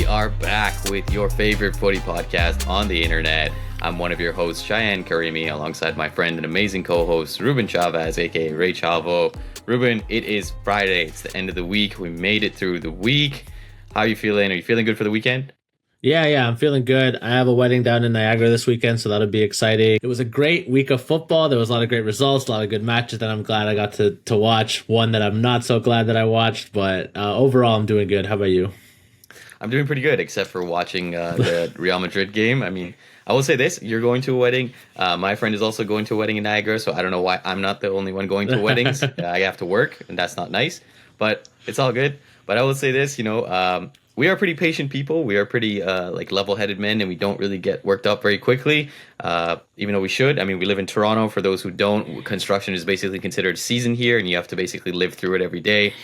are back with your favorite footy podcast on the internet. I'm one of your hosts, Shayan Karimi, alongside my friend and amazing co-host, Ruben Chavez, aka Ray Chavo. Ruben, it is Friday. It's the end of the week. We made it through the week. How are you feeling? Are you feeling good for the weekend? Yeah, I'm feeling good. I have a wedding down in Niagara this weekend, so that'll be exciting. It was a great week of football. There was a lot of great results, a lot of good matches that I'm glad I got to watch. One that I'm not so glad that I watched, but overall, I'm doing good. How about you? I'm doing pretty good, except for watching the Real Madrid game. I mean, I will say this, you're going to a wedding. My friend is also going to a wedding in Niagara, so I don't know why I'm not the only one going to weddings. I have to work, and that's not nice, but it's all good. But I will say this, we are pretty patient people. We are pretty level-headed men, and we don't really get worked up very quickly, even though we should. I mean, we live in Toronto. For those who don't, construction is basically considered season here, and you have to basically live through it every day.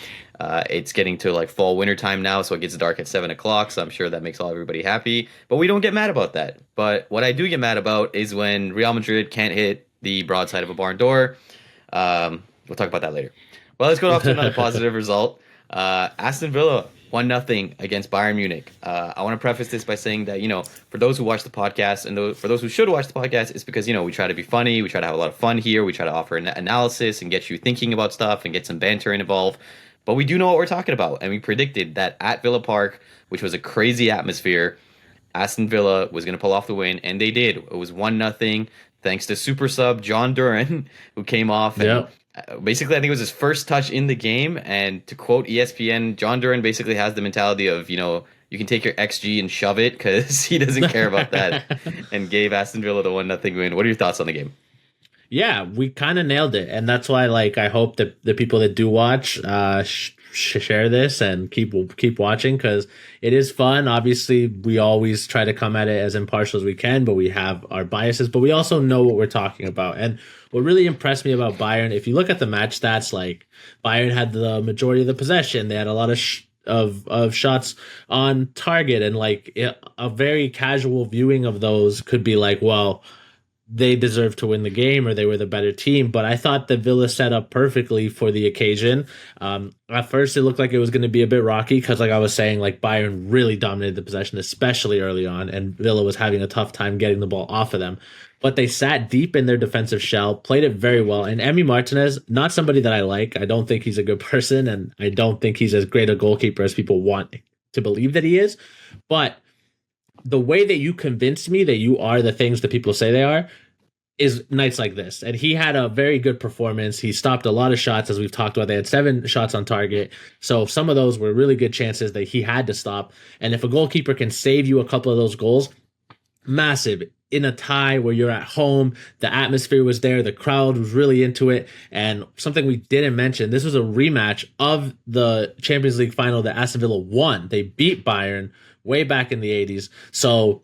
It's getting to like fall winter time now, so it gets dark at 7 o'clock. So I'm sure that makes everybody happy. But we don't get mad about that. But what I do get mad about is when Real Madrid can't hit the broadside of a barn door. We'll talk about that later. Well, let's go off to another positive result. Aston Villa 1-0 against Bayern Munich. I want to preface this by saying that, for those who watch the podcast and for those who should watch the podcast, it's because, we try to be funny. We try to have a lot of fun here. We try to offer an analysis and get you thinking about stuff and get some banter involved. But we do know what we're talking about. And we predicted that at Villa Park, which was a crazy atmosphere, Aston Villa was going to pull off the win. And they did. It was 1-0 thanks to super sub John Duran, who came off and basically, I think it was his first touch in the game. And to quote ESPN, John Duran basically has the mentality of, you can take your XG and shove it because he doesn't care about that, and gave Aston Villa the 1-0 win. What are your thoughts on the game? Yeah, we kind of nailed it. And that's why, I hope that the people that do watch share this and keep watching, because it is fun. Obviously, we always try to come at it as impartial as we can, but we have our biases, but we also know what we're talking about. And what really impressed me about Bayern, if you look at the match stats, Bayern had the majority of the possession. They had a lot of shots on target, and a very casual viewing of those could be well, they deserve to win the game or they were the better team. But I thought that Villa set up perfectly for the occasion. At first, it looked like it was going to be a bit rocky because, I was saying, Bayern really dominated the possession, especially early on, and Villa was having a tough time getting the ball off of them. But they sat deep in their defensive shell, played it very well. And Emi Martinez, not somebody that I like. I don't think he's a good person, and I don't think he's as great a goalkeeper as people want to believe that he is. But the way that you convinced me that you are the things that people say they are is nights like this. And he had a very good performance. He stopped a lot of shots, as we've talked about. They had 7 shots on target. So some of those were really good chances that he had to stop. And if a goalkeeper can save you a couple of those goals, massive. In a tie where you're at home, the atmosphere was there, the crowd was really into it. And something we didn't mention, this was a rematch of the Champions League final that Aston Villa won. They beat Bayern way back in the 80s. So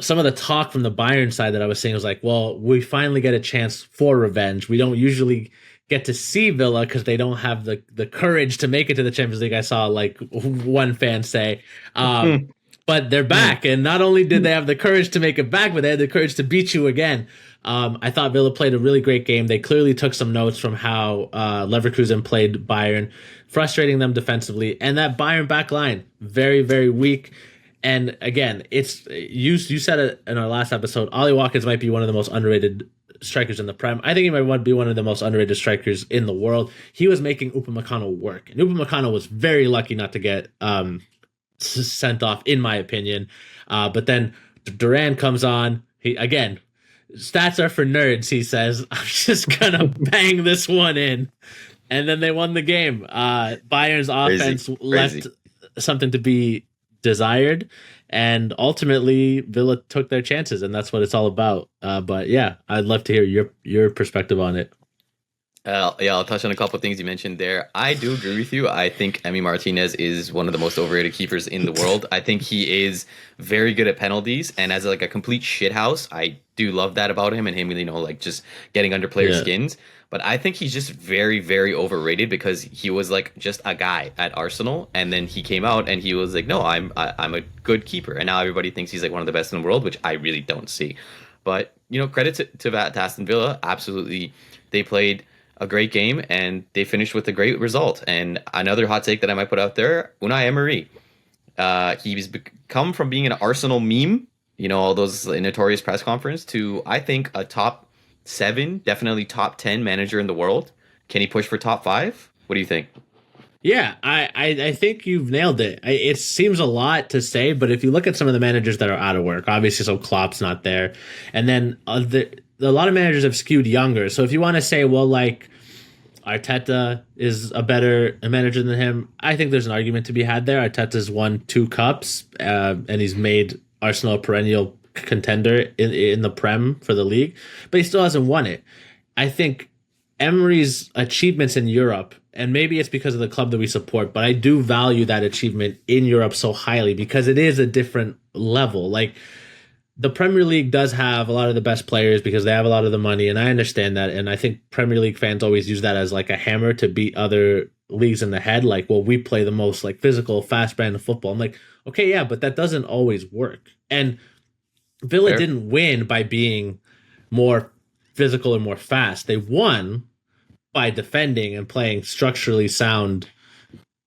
some of the talk from the Bayern side that I was saying was well, we finally get a chance for revenge. We don't usually get to see Villa because they don't have the courage to make it to the Champions League. I saw one fan say, but they're back. And not only did they have the courage to make it back, but they had the courage to beat you again. I thought Villa played a really great game. They clearly took some notes from how Leverkusen played Bayern, frustrating them defensively. And that Bayern back line, very, very weak. And again, it's you said it in our last episode, Ollie Watkins might be one of the most underrated strikers in the Prem. I think he might be one of the most underrated strikers in the world. He was making Upamecano work. And Upamecano was very lucky not to get sent off, in my opinion. But then Duran comes on. He again, stats are for nerds, he says. I'm just going to bang this one in. And then they won the game. Bayern's offense left something to be desired, and ultimately Villa took their chances, and that's what it's all about. But yeah, I'd love to hear your perspective on it. I'll touch on a couple of things you mentioned there. I do agree with you. I think Emi Martinez is one of the most overrated keepers in the world. I think he is very good at penalties, and as a complete shithouse, I do love that about him, and him, just getting under players' skins. But I think he's just very, very overrated because he was just a guy at Arsenal, and then he came out and he was no, I'm a good keeper, and now everybody thinks he's one of the best in the world, which I really don't see. But credit to Aston Villa, absolutely, they played a great game and they finished with a great result. And another hot take that I might put out there: Unai Emery. He's become from being an Arsenal meme, all those notorious press conference, to I think a top seven, definitely top 10 manager in the world. Can he push for top five? What do you think? Yeah, I think you've nailed it. It seems a lot to say, but if you look at some of the managers that are out of work, obviously, so Klopp's not there, and then a lot of managers have skewed younger. So if you want to say, well, like Arteta is a better manager than him, I think there's an argument to be had there. Arteta's won 2 cups, and he's made Arsenal a perennial contender in the Prem for the league, but he still hasn't won it. I think Emery's achievements in Europe, and maybe it's because of the club that we support, but I do value that achievement in Europe so highly because it is a different level. Like the Premier League does have a lot of the best players because they have a lot of the money, and I understand that. And I think Premier League fans always use that as like a hammer to beat other leagues in the head. Like, well, we play the most like physical, fast brand of football. I'm like, okay, yeah, but that doesn't always work. And Villa Fair. didn't win by being more physical and more fast. They won by defending and playing structurally sound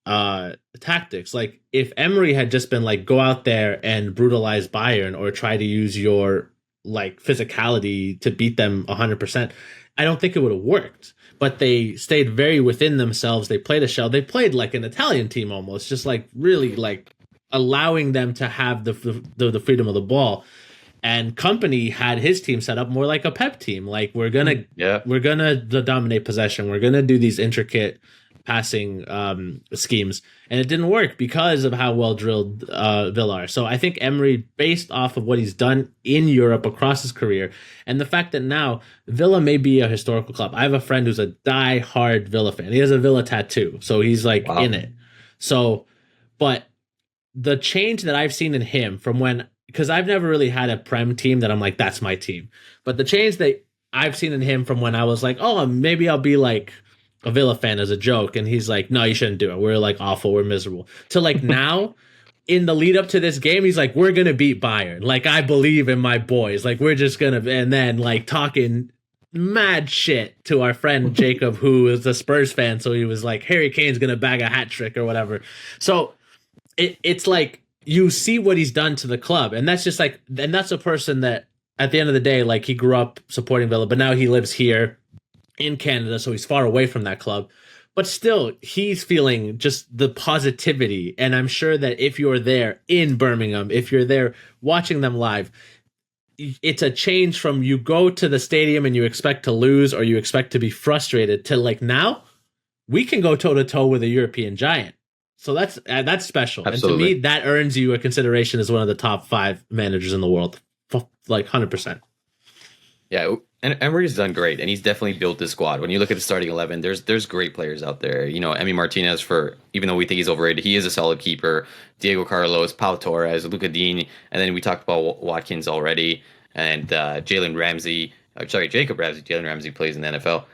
tactics. Like if Emery had just been like go out there and brutalize Bayern or try to use your like physicality to beat them 100%, I don't think it would have worked. But they stayed very within themselves. They played a shell. They played like an Italian team almost, just like really like allowing them to have the freedom of the ball. And Company had his team set up more like a Pep team. Like we're gonna dominate possession. We're gonna do these intricate passing schemes, and it didn't work because of how well drilled Villa are. So I think Emery, based off of what he's done in Europe across his career, and the fact that now Villa may be a historical club. I have a friend who's a die-hard Villa fan. He has a Villa tattoo, so he's like Wow. in it. So, but the change that I've seen in him from when, because I've never really had a Prem team that I'm like, that's my team. But the change that I've seen in him from when I was like, oh, maybe I'll be like a Villa fan as a joke. And he's like, no, you shouldn't do it. We're like awful. We're miserable. To like now, in the lead up to this game, he's like, we're going to beat Bayern. Like, I believe in my boys. Like, we're just going to, and then like talking mad shit to our friend Jacob, who is a Spurs fan. So he was like, Harry Kane's going to bag a hat trick or whatever. So it's like, you see what he's done to the club, and that's just like, and that's a person that at the end of the day, like he grew up supporting Villa, but now he lives here in Canada, so he's far away from that club. But still, he's feeling just the positivity, and I'm sure that if you're there in Birmingham, if you're there watching them live, it's a change from you go to the stadium and you expect to lose or you expect to be frustrated to like now we can go toe to toe with a European giant. So that's special. Absolutely. And to me, that earns you a consideration as one of the top 5 managers in the world, like 100%. Yeah, and Emery's done great, and he's definitely built the squad. When you look at the starting 11, there's great players out there. Emi Martinez, for even though we think he's overrated, he is a solid keeper. Diego Carlos, Pau Torres, Luca Dean, and then we talked about Watkins already, and Jalen Ramsey. Sorry, Jacob Ramsey. Jalen Ramsey plays in the NFL.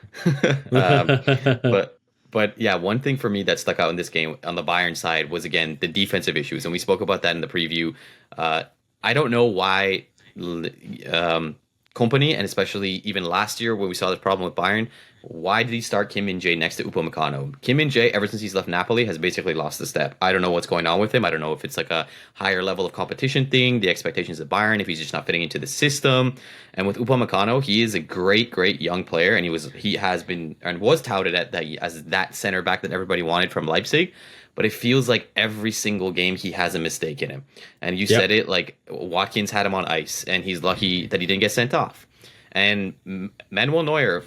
But yeah, one thing for me that stuck out in this game on the Bayern side was, again, the defensive issues. And we spoke about that in the preview. I don't know why Company, and especially even last year when we saw this problem with Bayern, why did he start Kim Min-jae next to Upamecano? Kim Min-jae, ever since he's left Napoli, has basically lost the step. I don't know what's going on with him. I don't know if it's like a higher level of competition thing, the expectations of Bayern, if he's just not fitting into the system. And with Upamecano, he is a great, great young player, and he has been and was touted as that center back that everybody wanted from Leipzig. But it feels like every single game he has a mistake in him. And you said it, like Watkins had him on ice, and he's lucky that he didn't get sent off. And Manuel Neuer,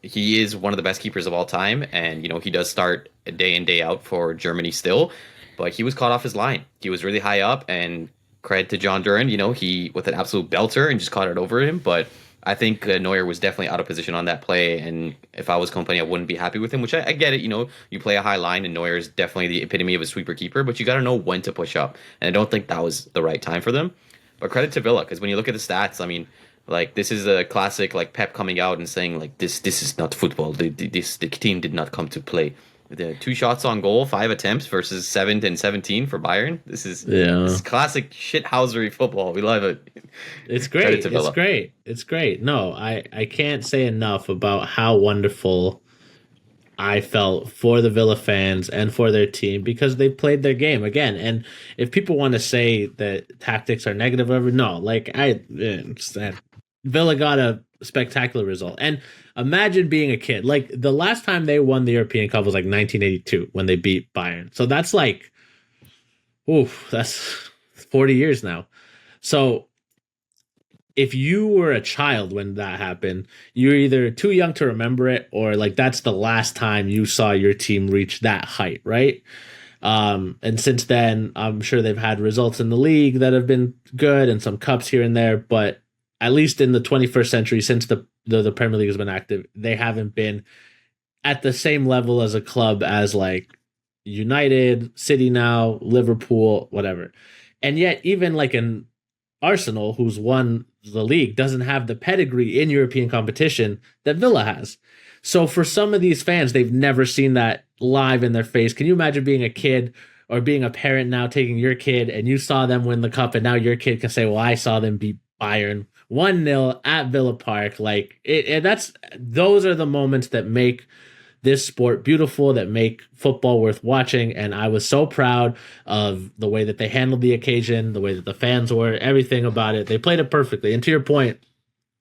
he is one of the best keepers of all time, and he does start day in day out for Germany still, but he was caught off his line. He was really high up, and credit to John Duran, he with an absolute belter and just caught it over him. But I think Neuer was definitely out of position on that play, and if I was Company, I wouldn't be happy with him. Which I get it, you play a high line, and Neuer is definitely the epitome of a sweeper keeper, but you got to know when to push up, and I don't think that was the right time for them. But credit to Villa, because when you look at the stats, I mean, like, this is a classic, like, Pep coming out and saying, like, this is not football. The team did not come to play. The 2 shots on goal, 5 attempts versus 7 and 17 for Bayern. This is classic shithousery football. We love it. It's great. It's great. It's great. No, I can't say enough about how wonderful I felt for the Villa fans and for their team because they played their game again. And if people want to say that tactics are negative, or whatever, no, like Villa got a spectacular result. And imagine being a kid. Like the last time they won the European Cup was like 1982 when they beat Bayern. So that's like, oof, that's 40 years now. So if you were a child when that happened, you're either too young to remember it or like that's the last time you saw your team reach that height, right? And since then, I'm sure they've had results in the league that have been good and some cups here and there, but at least in the 21st century, since the Premier League has been active, they haven't been at the same level as a club as like United, City now, Liverpool, whatever. And yet, even like an Arsenal, who's won the league, doesn't have the pedigree in European competition that Villa has. So for some of these fans, they've never seen that live in their face. Can you imagine being a kid or being a parent now taking your kid and you saw them win the cup and now your kid can say, well, I saw them beat Bayern 1-0 at Villa Park. Like those are the moments that make this sport beautiful, that make football worth watching. And I was so proud of the way that they handled the occasion, the way that the fans were, everything about it. They played it perfectly. And to your point,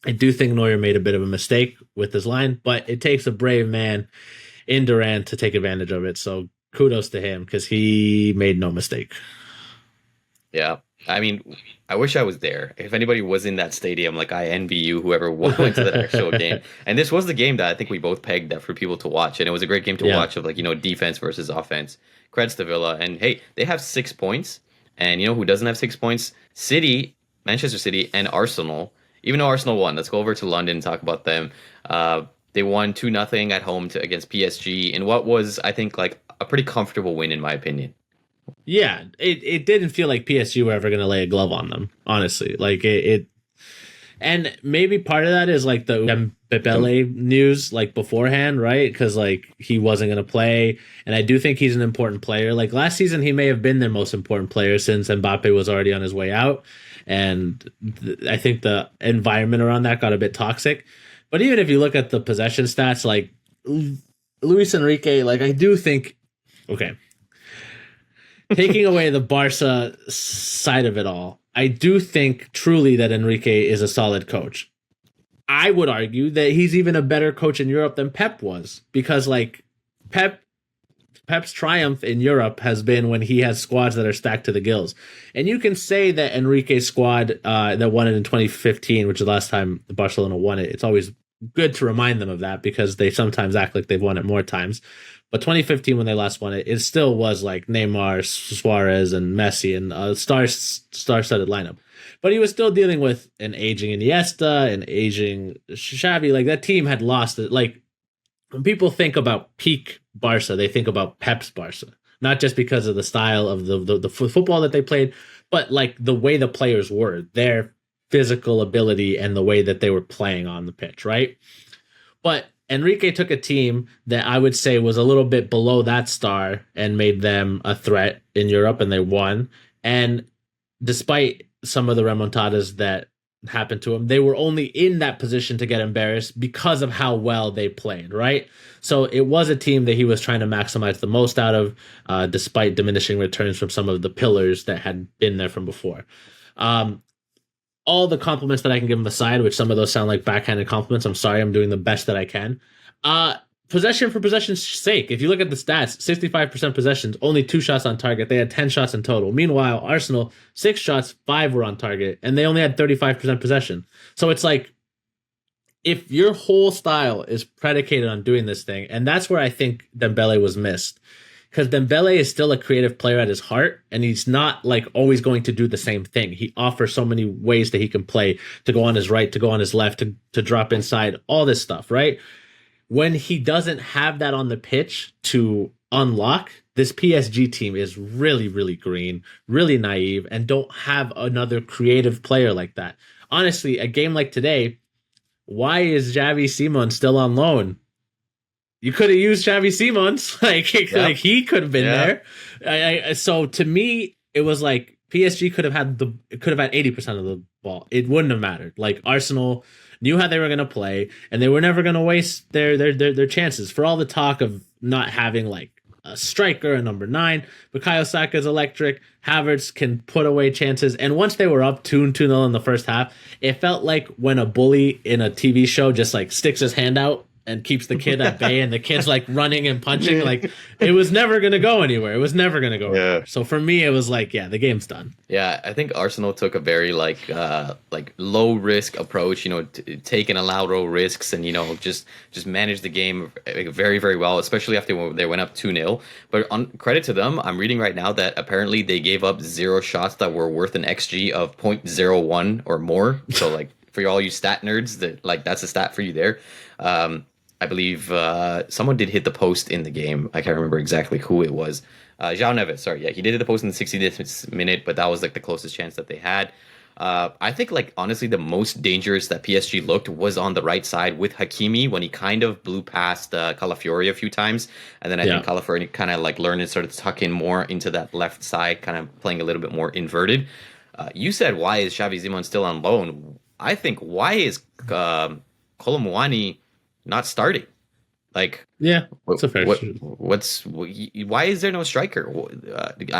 I do think Neuer made a bit of a mistake with his line, but it takes a brave man in Durant to take advantage of it. So kudos to him because he made no mistake. Yeah. I mean, I wish I was there. If anybody was in that stadium, like I envy you, whoever went to that actual game. And this was the game that I think we both pegged that for people to watch. And it was a great game to watch of like, defense versus offense. Creds to Villa. And hey, they have 6 points. And you know who doesn't have 6 points? City, Manchester City, and Arsenal. Even though Arsenal won, let's go over to London and talk about them. They won 2-0 at home against PSG in what was, I think, like a pretty comfortable win in my opinion. Yeah, it didn't feel like PSG were ever going to lay a glove on them, honestly. Like it and maybe part of that is like the Dembele news like beforehand, right? Because like he wasn't going to play, and I do think he's an important player. Like last season, he may have been their most important player since Mbappe was already on his way out, and I think the environment around that got a bit toxic. But even if you look at the possession stats, like Luis Enrique, like I do think, okay. Taking away the Barca side of it all, I do think truly that Enrique is a solid coach. I would argue that he's even a better coach in Europe than Pep was because like Pep's triumph in Europe has been when he has squads that are stacked to the gills. And you can say that Enrique's squad that won it in 2015, which is the last time Barcelona won it, it's always good to remind them of that because they sometimes act like they've won it more times. But 2015, when they last won it, it still was like Neymar, Suarez, and Messi, and a star-studded lineup. But he was still dealing with an aging Iniesta, an aging Xavi. Like that team had lost it. Like when people think about peak Barca, they think about Pep's Barca, not just because of the style of the football that they played, but like the way the players were, their physical ability, and the way that they were playing on the pitch, right? But Enrique took a team that I would say was a little bit below that star and made them a threat in Europe, and they won. And despite some of the remontadas that happened to them, they were only in that position to get embarrassed because of how well they played, right? So it was a team that he was trying to maximize the most out of, despite diminishing returns from some of the pillars that had been there from before. All the compliments that I can give him aside, which some of those sound like backhanded compliments. I'm sorry, I'm doing the best that I can. Possession for possession's sake. If you look at the stats, 65% possessions, only 2 shots on target. They had 10 shots in total. Meanwhile, Arsenal, 6 shots, 5 were on target, and they only had 35% possession. So it's like, if your whole style is predicated on doing this thing, and that's where I think Dembele was missed. Because Dembele is still a creative player at his heart, and he's not like always going to do the same thing. He offers so many ways that he can play, to go on his right, to go on his left, to drop inside, all this stuff, right? When he doesn't have that on the pitch to unlock, this PSG team is really, really green, really naive, and don't have another creative player like that. Honestly, a game like today, why is Xavi Simons still on loan? You could have used Xavi Simons. Like he could have been there. So to me, it was like PSG could have had 80% of the ball. It wouldn't have mattered. Like Arsenal knew how they were going to play, and they were never going to waste their chances. For all the talk of not having like a striker, a number 9, Bukayo Saka is electric. Havertz can put away chances, and once they were up 2-0 in the first half, it felt like when a bully in a TV show just like sticks his hand out and keeps the kid at bay, and the kid's like running and punching. Like it was never gonna go anywhere. It was never gonna go anywhere. So for me, it was like, yeah, the game's done. Yeah, I think Arsenal took a very like low risk approach. Take and allow low risks, and just manage the game very very well, especially after they went up 2-0. But on credit to them, I'm reading right now that apparently they gave up 0 shots that were worth an XG of 0.01 or more. So like for all you stat nerds, that's a stat for you there. I believe someone did hit the post in the game. I can't remember exactly who it was. João Neves, sorry. Yeah, he did hit the post in the 60th minute, but that was like the closest chance that they had. I think like honestly the most dangerous that PSG looked was on the right side with Hakimi when he kind of blew past Calafiori a few times. And then I think Calafiori kind of like learned and started to tuck in more into that left side, kind of playing a little bit more inverted. You said, why is Xavi Simons still on loan? I think, why is Kolomuani not starting? Like, yeah, that's a fair. Why is there no striker?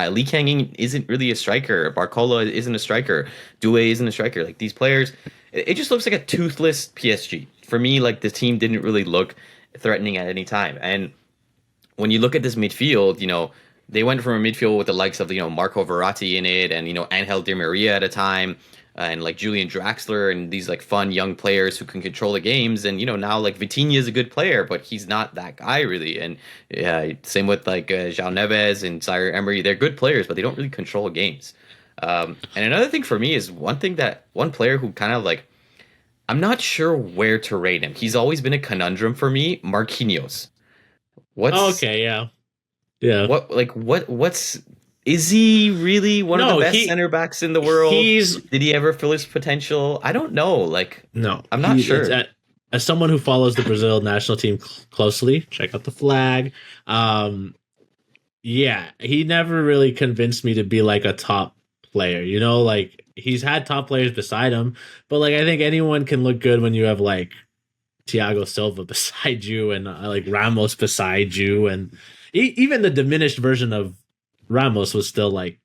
Lee Kang isn't really a striker. Barcola isn't a striker. Due isn't a striker. Like these players, it just looks like a toothless PSG. For me, like the team didn't really look threatening at any time. And when you look at this midfield, they went from a midfield with the likes of Marco Verratti in it, and Angel Di Maria at a time. And like Julian Draxler and these like fun young players who can control the games. And, now like Vitinha is a good player, but he's not that guy really. And yeah, same with like João Neves and Zaire Emery. They're good players, but they don't really control games. And another thing for me is one player who kind of like, I'm not sure where to rate him. He's always been a conundrum for me. Marquinhos. Okay. Yeah. Yeah. What's is he really one of the best center backs in the world? Did he ever fill his potential? I don't know. Like, no, I'm not sure. As someone who follows the Brazil national team closely, check out the flag. Yeah, he never really convinced me to be like a top player. Like he's had top players beside him, but like I think anyone can look good when you have like Thiago Silva beside you and like Ramos beside you, and even the diminished version of Ramos was still like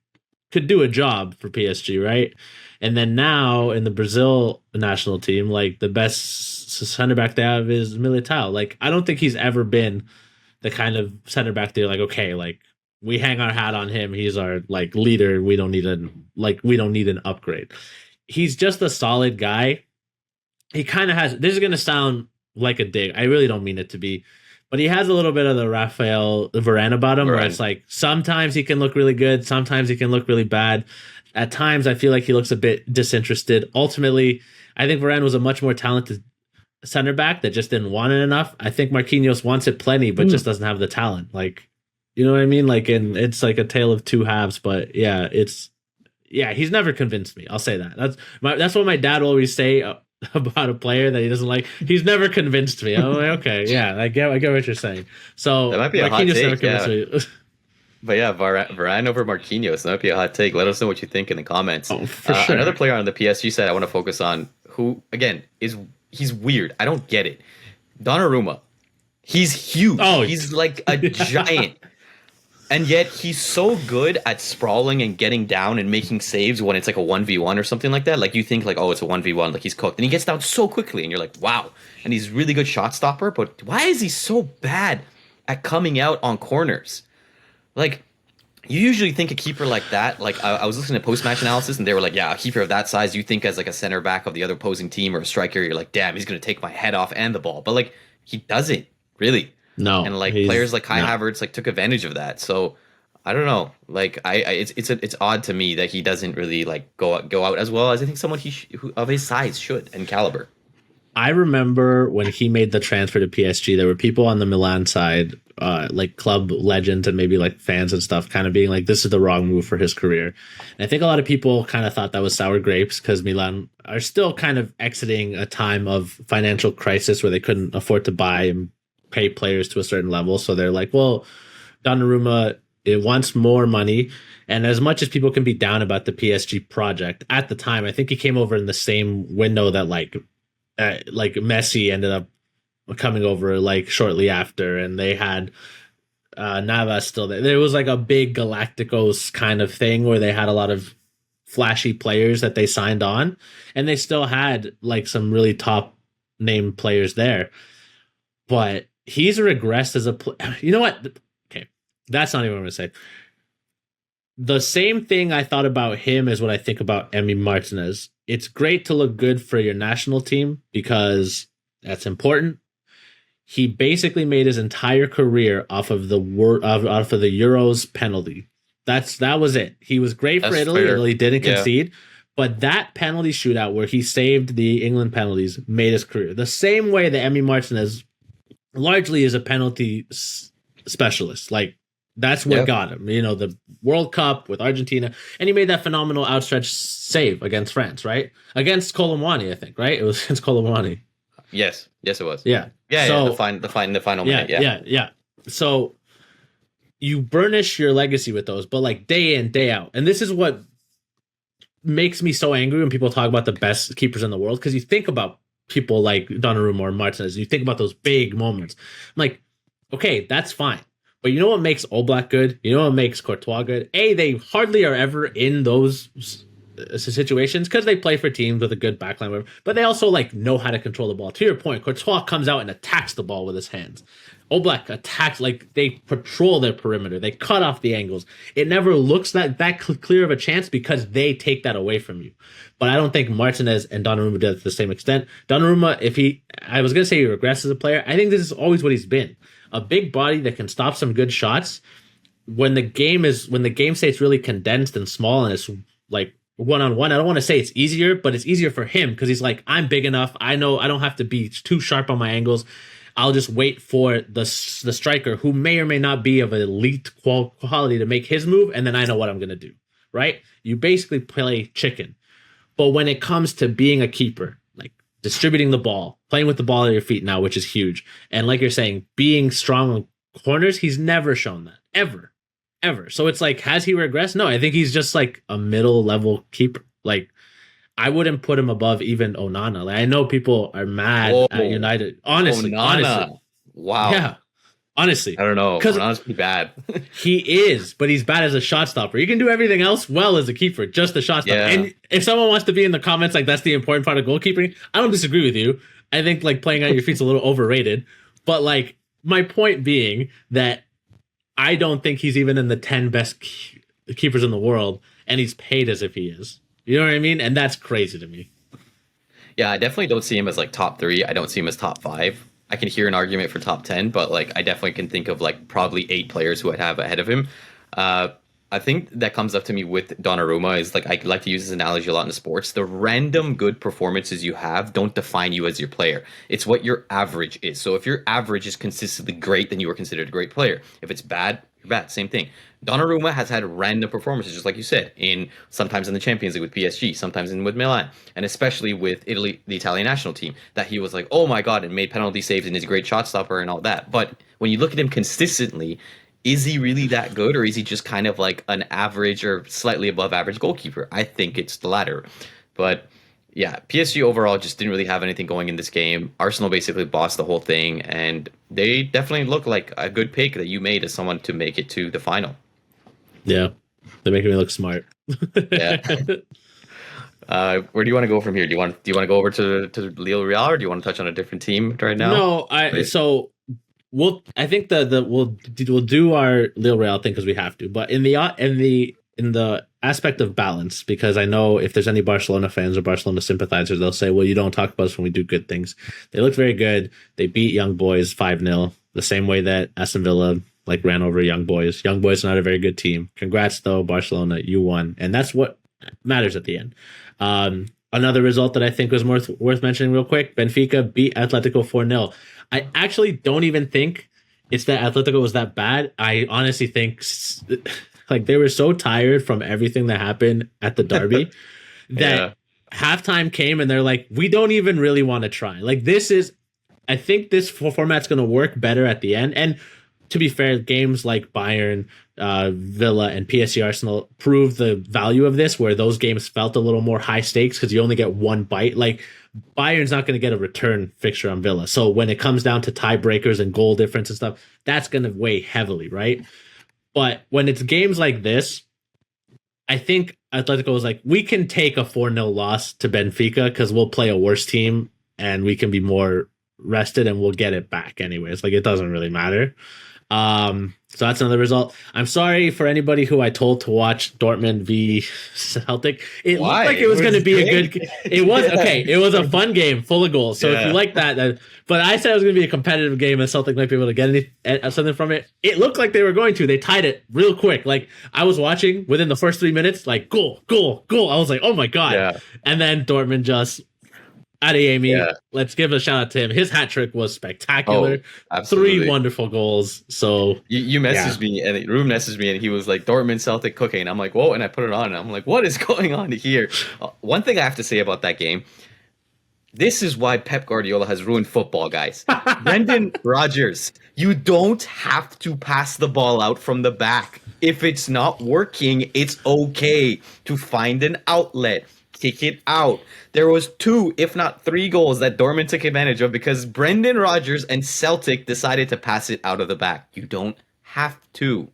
could do a job for PSG, right? And then now in the Brazil national team, like the best center back they have is Militao. Like I don't think he's ever been the kind of center back they're like, okay, like we hang our hat on him. He's our like leader. We don't need an upgrade. He's just a solid guy. He kind of has. This is gonna sound like a dig. I really don't mean it to be. But he has a little bit of the Rafael Varane about him, where it's like sometimes he can look really good, sometimes he can look really bad. At times, I feel like he looks a bit disinterested. Ultimately, I think Varane was a much more talented center back that just didn't want it enough. I think Marquinhos wants it plenty, but just doesn't have the talent. Like, you know what I mean? Like, and it's like a tale of two halves. But yeah, he's never convinced me. I'll say that. That's what my dad will always say about a player that he doesn't like. He's never convinced me. I'm like, okay, yeah, I get what you're saying. So that might be a hot take, me. But yeah, Varane over Marquinhos, that might be a hot take. Let us know what you think in the comments. Oh, for sure. Another player on the PSG side I want to focus on, who again he's weird. I don't get it. Donnarumma, he's huge. Oh, he's like a giant. And yet he's so good at sprawling and getting down and making saves when it's like a 1v1 or something like that. Like you think like, oh, it's a 1v1, like he's cooked. And he gets down so quickly and you're like, wow. And he's really good shot stopper. But why is he so bad at coming out on corners? Like you usually think a keeper like that, like I was listening to post-match analysis and they were like, yeah, a keeper of that size, you think as like a center back of the other opposing team or a striker, you're like, damn, he's going to take my head off and the ball. But like he doesn't really. No. And like players like Kai Havertz like took advantage of that. So I don't know. Like it's odd to me that he doesn't really like go out as well as I think someone who of his size should and caliber. I remember when he made the transfer to PSG, there were people on the Milan side, like club legends and maybe like fans and stuff, kind of being like, this is the wrong move for his career. And I think a lot of people kind of thought that was sour grapes because Milan are still kind of exiting a time of financial crisis where they couldn't afford to buy and pay players to a certain level. So they're like, well, Donnarumma It wants more money. And as much as people can be down about the PSG project, at the time, I think he came over in the same window that like Messi ended up coming over like shortly after, and they had Navas still there. There was like a big Galacticos kind of thing where they had a lot of flashy players that they signed on, and they still had like some really top name players there. But he's regressed as a you know what? Okay, that's not even what I'm going to say. The same thing I thought about him is what I think about Emi Martinez. It's great to look good for your national team because that's important. He basically made his entire career off of the Euros penalty. That was it. He was great for Italy. Fair. Italy didn't concede, but that penalty shootout where he saved the England penalties made his career. The same way that Emi Martinez largely is a penalty specialist. Like that's what got him. You know, the World Cup with Argentina, and he made that phenomenal outstretched save against France, right? Against Colomwani, I think, right? It was against Colomwani. Yes, it was. Yeah. So, the final minute. Yeah. So you burnish your legacy with those, but like day in, day out. And this is what makes me so angry when people talk about the best keepers in the world, because you think about people like Donnarumma or Martinez, you think about those big moments. I'm like, okay, that's fine. But you know what makes Oblak good? You know what makes Courtois good? They hardly are ever in those situations because they play for teams with a good backline, whatever, but they also like know how to control the ball. To your point, Courtois comes out and attacks the ball with his hands. Oblak attacks, like they patrol their perimeter. They cut off the angles. It never looks that clear of a chance because they take that away from you. But I don't think Martinez and Donnarumma did it to the same extent. Donnarumma, I was going to say he regressed as a player. I think this is always what he's been. A big body that can stop some good shots. When the game state's really condensed and small and it's like one-on-one, I don't want to say it's easier, but it's easier for him because he's like, I'm big enough. I know I don't have to be too sharp on my angles. I'll just wait for the striker who may or may not be of an elite quality to make his move, and then I know what I'm going to do, right? You basically play chicken. But when it comes to being a keeper, like distributing the ball, playing with the ball at your feet now, which is huge, and like you're saying, being strong on corners, he's never shown that, ever. So it's like, has he regressed? No, I think he's just like a middle level keeper. Like, I wouldn't put him above even Onana. Like, I know people are mad at United. Honestly. Wow. Yeah. Honestly. I don't know. Onana's pretty bad. He is, but he's bad as a shot stopper. He can do everything else well as a keeper, just the shot stopper. Yeah. And if someone wants to be in the comments like that's the important part of goalkeeping, I don't disagree with you. I think like playing at your feet's a little overrated. But like my point being that I don't think he's even in the 10 best keepers in the world, and he's paid as if he is. You know what I mean? And that's crazy to me. Yeah, I definitely don't see him as like top 3. I don't see him as top 5. I can hear an argument for top 10, but like I definitely can think of like probably 8 players who I'd have ahead of him. I think that comes up to me with Donnarumma is like, I like to use this analogy a lot in sports. The random good performances you have don't define you as your player. It's what your average is. So if your average is consistently great, then you are considered a great player. If it's bad, you're bad. Same thing. Donnarumma has had random performances, just like you said, sometimes in the Champions League with PSG, sometimes with Milan, and especially with Italy, the Italian national team, that he was like, oh my God, and made penalty saves and is a great shot stopper and all that. But when you look at him consistently, is he really that good, or is he just kind of like an average or slightly above average goalkeeper? I think it's the latter. But yeah, PSG overall just didn't really have anything going in this game. Arsenal basically bossed the whole thing, and they definitely look like a good pick that you made as someone to make it to the final. Yeah, they're making me look smart. Yeah. Where do you want to go from here? Do you want to go over to Lille Real, or do you want to touch on a different team right now? No, I think we'll do our Lille Real thing because we have to. But in the aspect of balance, because I know if there's any Barcelona fans or Barcelona sympathizers, they'll say, well, you don't talk about us when we do good things. They looked very good. They beat Young Boys 5-0, the same way that Aston Villa like ran over Young Boys. Young Boys are not a very good team. Congrats though, Barcelona, you won. And that's what matters at the end. Another result that I think was worth mentioning real quick, Benfica beat Atletico 4-0. I actually don't even think it's that Atletico was that bad. I honestly think like they were so tired from everything that happened at the derby that halftime came and they're like, we don't even really want to try. Like I think this format's going to work better at the end. And to be fair, games like Bayern, Villa and PSG Arsenal proved the value of this, where those games felt a little more high stakes because you only get one bite. Like Bayern's not going to get a return fixture on Villa. So when it comes down to tiebreakers and goal difference and stuff, that's going to weigh heavily, right? But when it's games like this, I think Atletico is like, we can take a 4-0 loss to Benfica because we'll play a worse team and we can be more rested and we'll get it back anyways. Like, it doesn't really matter. So that's another result. I'm sorry for anybody who I told to watch Dortmund v Celtic. It looked like it was going to be a good. It was okay. It was a fun game, full of goals. So if you like that, but I said it was going to be a competitive game, and Celtic might be able to get something from it. It looked like they were going to. They tied it real quick. Like, I was watching within the first 3 minutes, like goal. I was like, oh my god! And then Dortmund just. Adeyemi, let's give a shout out to him. His hat trick was spectacular. Absolutely. 3 wonderful goals. So you messaged me, and Ruben messaged me, and he was like, Dortmund Celtic cooking. I'm like, whoa, and I put it on, and I'm like, what is going on here? One thing I have to say about that game, this is why Pep Guardiola has ruined football, guys. Brendan Rodgers, you don't have to pass the ball out from the back. If it's not working, it's okay to find an outlet. Kick it out. There was 2, if not 3 goals that Dortmund took advantage of because Brendan Rodgers and Celtic decided to pass it out of the back. You don't have to.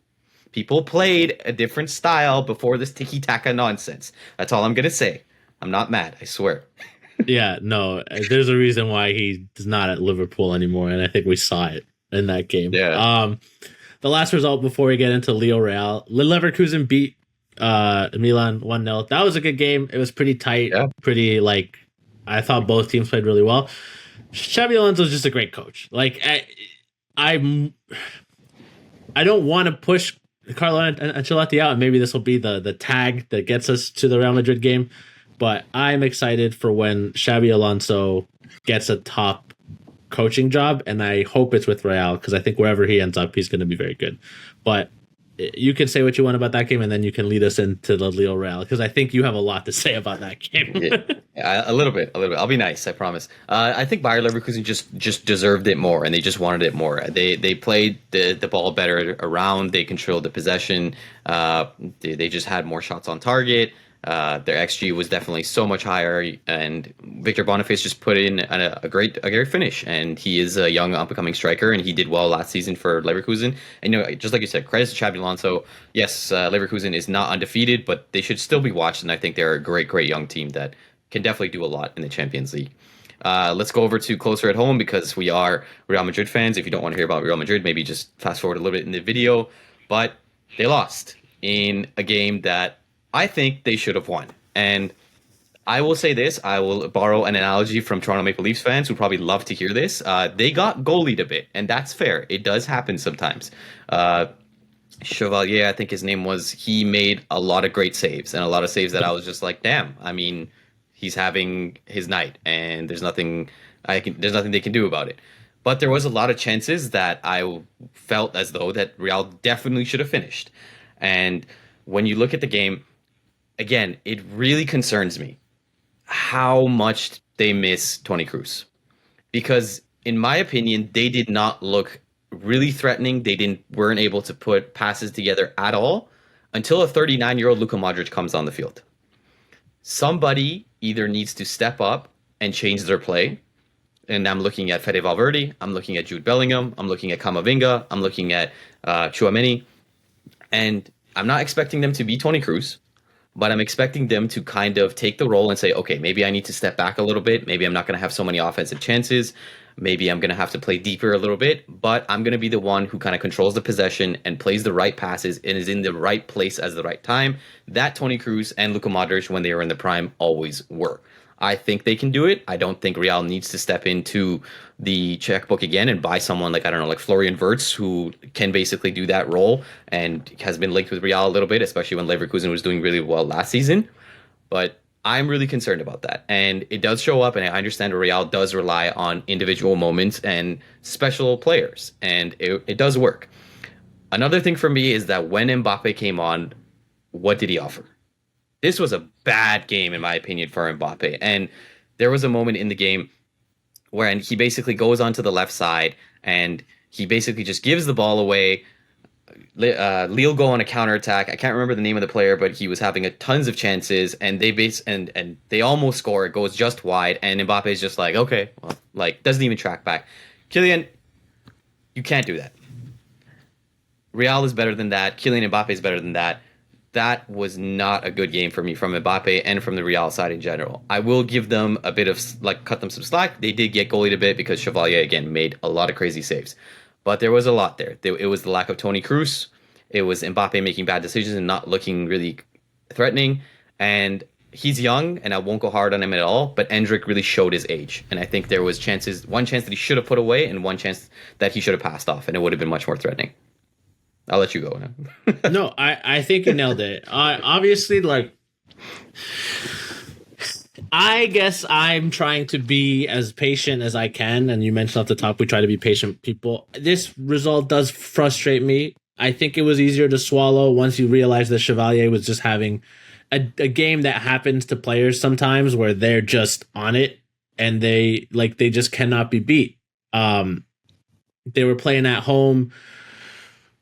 People played a different style before this tiki-taka nonsense. That's all I'm going to say. I'm not mad, I swear. Yeah, no, there's a reason why he's not at Liverpool anymore, and I think we saw it in that game. Yeah. The last result before we get into Lille Real, Leverkusen beat Milan 1-0. That was a good game. It was pretty tight. Pretty, like, I thought both teams played really well. Xabi Alonso's just a great coach. Like, I don't want to push Carlo Ancelotti out, and maybe this will be the tag that gets us to the Real Madrid game, but I'm excited for when Xabi Alonso gets a top coaching job, and I hope it's with Real, because I think wherever he ends up, he's going to be very good. But you can say what you want about that game, and then you can lead us into the Lille Real, because I think you have a lot to say about that game. A little bit. I'll be nice, I promise. I think Bayer Leverkusen just deserved it more, and they just wanted it more. They played the ball better around. They controlled the possession. They just had more shots on target. Their XG was definitely so much higher, and Victor Boniface just put in a great finish. And he is a young up-and-coming striker, and he did well last season for Leverkusen. And just like you said, credit to Xabi Alonso. Yes, Leverkusen is not undefeated, but they should still be watched. And I think they're a great young team that can definitely do a lot in the Champions League. Let's go over to closer at home, because we are Real Madrid fans. If you don't want to hear about Real Madrid, maybe just fast forward a little bit in the video. But they lost in a game that I think they should have won. And I will say this, I will borrow an analogy from Toronto Maple Leafs fans who probably love to hear this. They got goalied a bit, and that's fair. It does happen sometimes. Chevalier, I think his name was, he made a lot of great saves, and a lot of saves that I was just like, damn, I mean, he's having his night, and there's nothing they can do about it. But there was a lot of chances that I felt as though that Real definitely should have finished. And when you look at the game, again, it really concerns me how much they miss Toni Kroos. Because in my opinion, they did not look really threatening. They weren't able to put passes together at all until a 39-year-old Luka Modric comes on the field. Somebody either needs to step up and change their play. And I'm looking at Fede Valverde, I'm looking at Jude Bellingham, I'm looking at Camavinga, I'm looking at Tchouaméni. And I'm not expecting them to be Toni Kroos, but I'm expecting them to kind of take the role and say, okay, maybe I need to step back a little bit. Maybe I'm not going to have so many offensive chances. Maybe I'm going to have to play deeper a little bit, but I'm going to be the one who kind of controls the possession and plays the right passes and is in the right place at the right time. That Toni Kroos and Luka Modric, when they were in the prime, always were. I think they can do it. I don't think Real needs to step into the checkbook again and buy someone like, I don't know, like Florian Wirtz, who can basically do that role and has been linked with Real a little bit, especially when Leverkusen was doing really well last season. But I'm really concerned about that. And it does show up, and I understand Real does rely on individual moments and special players, and it does work. Another thing for me is that when Mbappe came on, what did he offer? This was a bad game, in my opinion, for Mbappe. And there was a moment in the game where he basically goes onto the left side and he basically just gives the ball away. Lille go on a counterattack. I can't remember the name of the player, but he was having tons of chances, and and they almost score. It goes just wide, and Mbappe is just like, okay, well, like doesn't even track back. Kylian, you can't do that. Real is better than that. Kylian Mbappe is better than that. That was not a good game for me from Mbappe and from the Real side in general. I will give them a bit of, like, cut them some slack. They did get goalied a bit because Chevalier, again, made a lot of crazy saves. But there was a lot there. It was the lack of Toni Kroos. It was Mbappe making bad decisions and not looking really threatening. And he's young, and I won't go hard on him at all, but Endrick really showed his age. And I think there was one chance that he should have put away and one chance that he should have passed off, and it would have been much more threatening. I'll let you go now. No, I think you nailed it. Obviously, like, I guess I'm trying to be as patient as I can. And you mentioned off the top, we try to be patient people. This result does frustrate me. I think it was easier to swallow once you realize that Chevalier was just having a game that happens to players sometimes where they're just on it and they just cannot be beat. They were playing at home.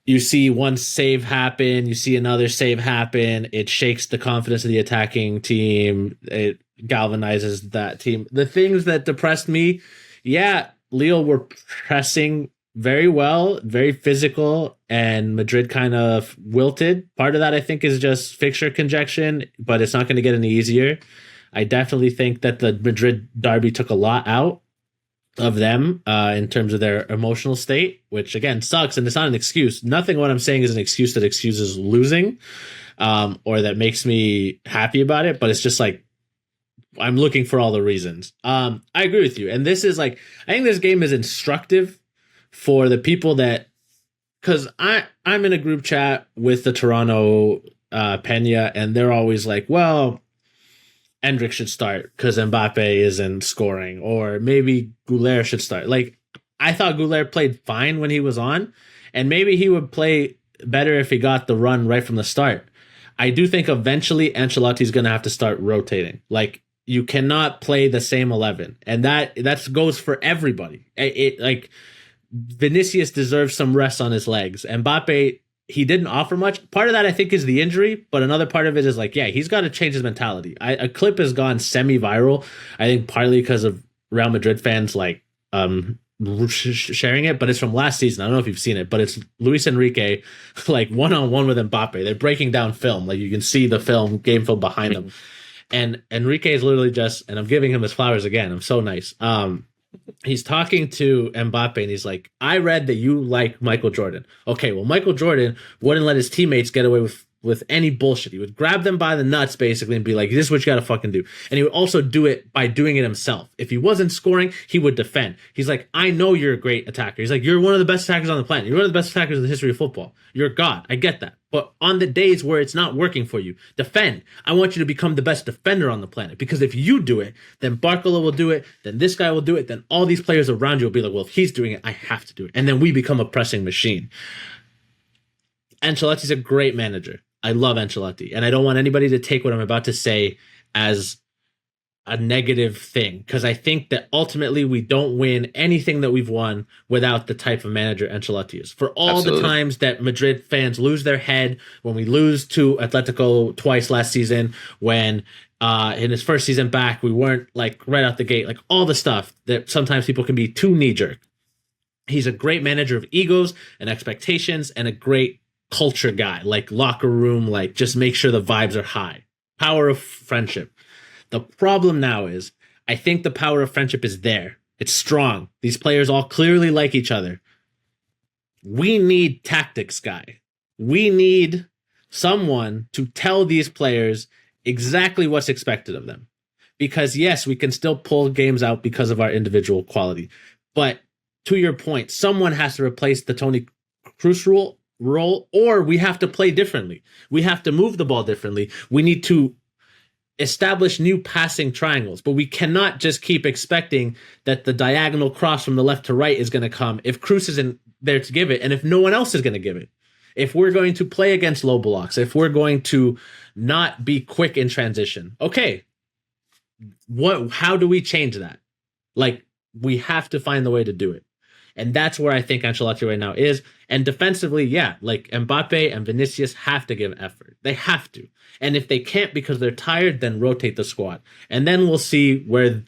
You see one save happen, you see another save happen. It shakes the confidence of the attacking team. It galvanizes that team. The things that depressed me, yeah, Lille were pressing very well, very physical, and Madrid kind of wilted. Part of that, I think, is just fixture conjunction, but it's not going to get any easier. I definitely think that the Madrid derby took a lot out of them in terms of their emotional state, which again sucks, and it's not an excuse. Nothing what I'm saying is an excuse that excuses losing or that makes me happy about it, but it's just like I'm looking for all the reasons. I agree with you, and this is like, I think this game is instructive for the people that, because I'm in a group chat with the Toronto Pena, and they're always like, well, Endrick should start because Mbappe isn't scoring, or maybe Goulet should start. Like, I thought Goulet played fine when he was on, and maybe he would play better if he got the run right from the start. I do think eventually Ancelotti's going to have to start rotating. Like, you cannot play the same 11, and that goes for everybody. It like Vinicius deserves some rest on his legs. Mbappe, he didn't offer much. Part of that, I think, is the injury, but another part of it is like, yeah, he's got to change his mentality. A clip has gone semi-viral, I think partly because of Real Madrid fans like sharing it, but it's from last season. I don't know if you've seen it, but it's Luis Enrique like one-on-one with Mbappe. They're breaking down film. Like, you can see the game film behind them. And Enrique is literally just, and I'm giving him his flowers again, I'm so nice. He's talking to Mbappe and he's like, I read that you like Michael Jordan. Okay, well, Michael Jordan wouldn't let his teammates get away with any bullshit. He would grab them by the nuts, basically, and be like, this is what you gotta fucking do. And he would also do it by doing it himself. If he wasn't scoring, he would defend. He's like, I know you're a great attacker. He's like, you're one of the best attackers on the planet. You're one of the best attackers in the history of football. You're a god. I get that. But on the days where it's not working for you, defend. I want you to become the best defender on the planet. Because if you do it, then Barcola will do it, then this guy will do it, then all these players around you will be like, well, if he's doing it, I have to do it. And then we become a pressing machine. Ancelotti's a great manager. I love Ancelotti. And I don't want anybody to take what I'm about to say as a negative thing, because I think that ultimately we don't win anything that we've won without the type of manager Ancelotti is. For all Absolutely. The times that Madrid fans lose their head, when we lose to Atletico twice last season, when in his first season back, we weren't like right out the gate, like all the stuff that sometimes people can be too knee-jerk. He's a great manager of egos and expectations and a great culture guy, like locker room, like just make sure the vibes are high. Power of friendship. The problem now is, I think the power of friendship is there. It's strong. These players all clearly like each other. We need tactics guy. We need someone to tell these players exactly what's expected of them. Because yes, we can still pull games out because of our individual quality. But to your point, someone has to replace the Toni Kroos role, or we have to play differently. We have to move the ball differently. We need to establish new passing triangles, but we cannot just keep expecting that the diagonal cross from the left to right is going to come if Kroos isn't there to give it, and if no one else is going to give it. If we're going to play against low blocks, if we're going to not be quick in transition, okay, how do we change that? Like, we have to find the way to do it. And that's where I think Ancelotti right now is. And defensively, yeah, like Mbappe and Vinicius have to give effort. They have to. And if they can't because they're tired, then rotate the squad. And then we'll see where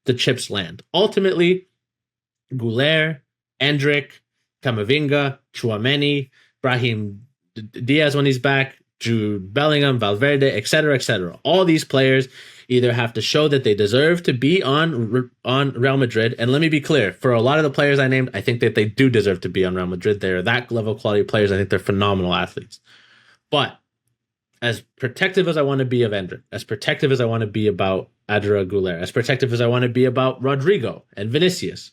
the chips land. Ultimately, Goulet, Endrick, Camavinga, Chouameni, Brahim Diaz when he's back, Jude Bellingham, Valverde, etc., etc. All these players either have to show that they deserve to be on Real Madrid. And let me be clear, for a lot of the players I named, I think that they do deserve to be on Real Madrid. They're that level of quality players. I think they're phenomenal athletes. But as protective as I want to be of Endrick, as protective as I want to be about Adra Goulet, as protective as I want to be about Rodrigo and Vinicius,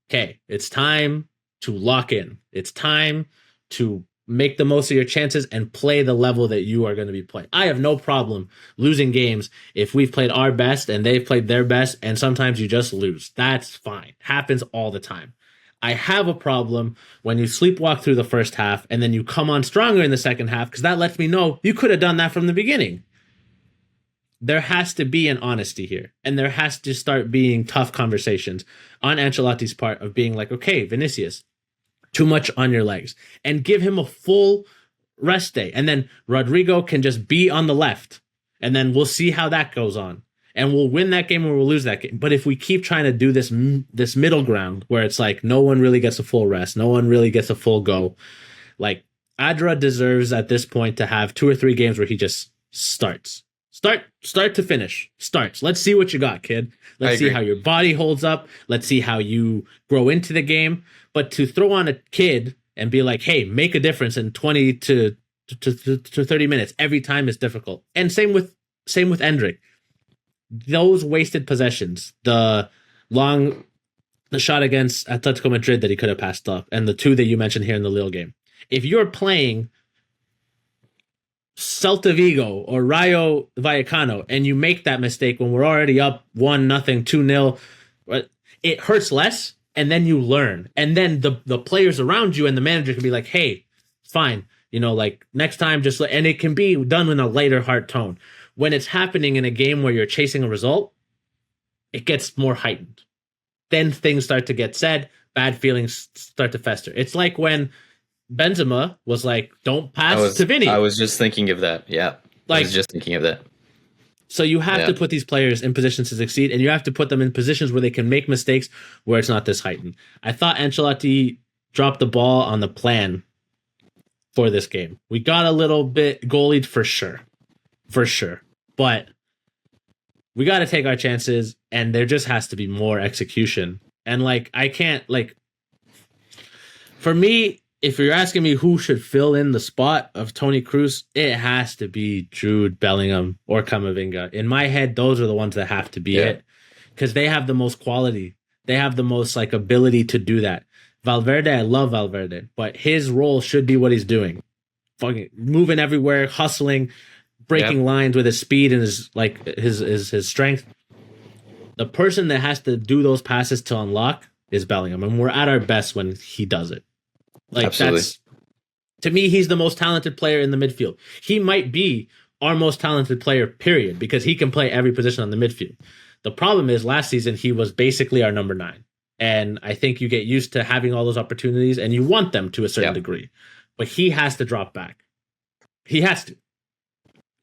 okay, it's time to lock in. It's time to make the most of your chances and play the level that you are going to be playing. I have no problem losing games if we've played our best and they've played their best, and sometimes you just lose. That's fine. Happens all the time. I have a problem when you sleepwalk through the first half and then you come on stronger in the second half, because that lets me know you could have done that from the beginning. There has to be an honesty here, and there has to start being tough conversations on Ancelotti's part of being like, okay, Vinicius, too much on your legs, and give him a full rest day. And then Rodrigo can just be on the left, and then we'll see how that goes on. And we'll win that game or we'll lose that game. But if we keep trying to do this middle ground where it's like no one really gets a full rest, no one really gets a full go, like Adra deserves at this point to have 2 or 3 games where he just starts. Start to finish. Starts. Let's see what you got, kid. Let's see how your body holds up. Let's see how you grow into the game. But to throw on a kid and be like, hey, make a difference in 20 to 30 minutes every time is difficult. And same with Endrick. Those wasted possessions, the shot against Atletico Madrid that he could have passed up, and the 2 that you mentioned here in the Lille game. If you're playing Celta Vigo or Rayo Vallecano and you make that mistake when we're already up 1-0, 2-0, it hurts less, and then you learn. And then the players around you and the manager can be like, hey, fine, like next time and it can be done in a lighter heart tone. When it's happening in a game where you're chasing a result, it gets more heightened. Then things start to get said, bad feelings start to fester. It's like when Benzema was like, don't pass to Vinny. I was just thinking of that. Yeah. I was just thinking of that. So you have to put these players in positions to succeed, and you have to put them in positions where they can make mistakes where it's not this heightened. I thought Ancelotti dropped the ball on the plan for this game. We got a little bit goalied for sure. But we got to take our chances, and there just has to be more execution. And I can't, for me, if you're asking me who should fill in the spot of Toni Kroos, it has to be Jude Bellingham or Camavinga. In my head, those are the ones that have to be it, because they have the most quality. They have the most ability to do that. Valverde, I love Valverde, but his role should be what he's doing. Fucking moving everywhere, hustling, breaking lines with his speed and his strength. The person that has to do those passes to unlock is Bellingham, and we're at our best when he does it. Absolutely. To me, he's the most talented player in the midfield. He might be our most talented player, period, because he can play every position on the midfield. The problem is last season he was basically our number 9. And I think you get used to having all those opportunities and you want them to a certain degree. But he has to drop back. He has to.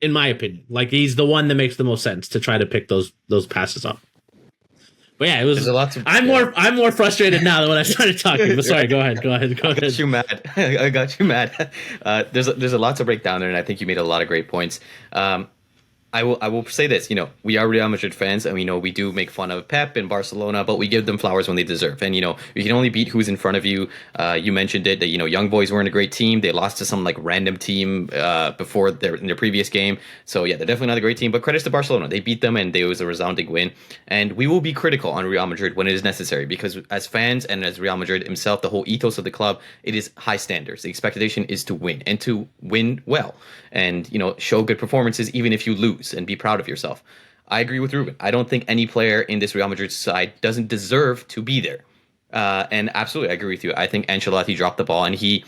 In my opinion. He's the one that makes the most sense to try to pick those passes up. But yeah, it was. I'm more frustrated now than when I started talking. But sorry, go ahead. I got you mad. I got you mad. There's a lot to break down there, and I think you made a lot of great points. I will say this, we are Real Madrid fans, and we do make fun of Pep and Barcelona, but we give them flowers when they deserve. And, you can only beat who's in front of you. You mentioned it, that, Young Boys weren't a great team. They lost to some random team before in their previous game. So yeah, they're definitely not a great team, but credits to Barcelona. They beat them, and it was a resounding win. And we will be critical on Real Madrid when it is necessary, because as fans and as Real Madrid himself, the whole ethos of the club, it is high standards. The expectation is to win, and to win well, and, show good performances even if you lose, and be proud of yourself. I agree with Ruben. I don't think any player in this Real Madrid side doesn't deserve to be there. And absolutely, I agree with you. I think Ancelotti dropped the ball, and he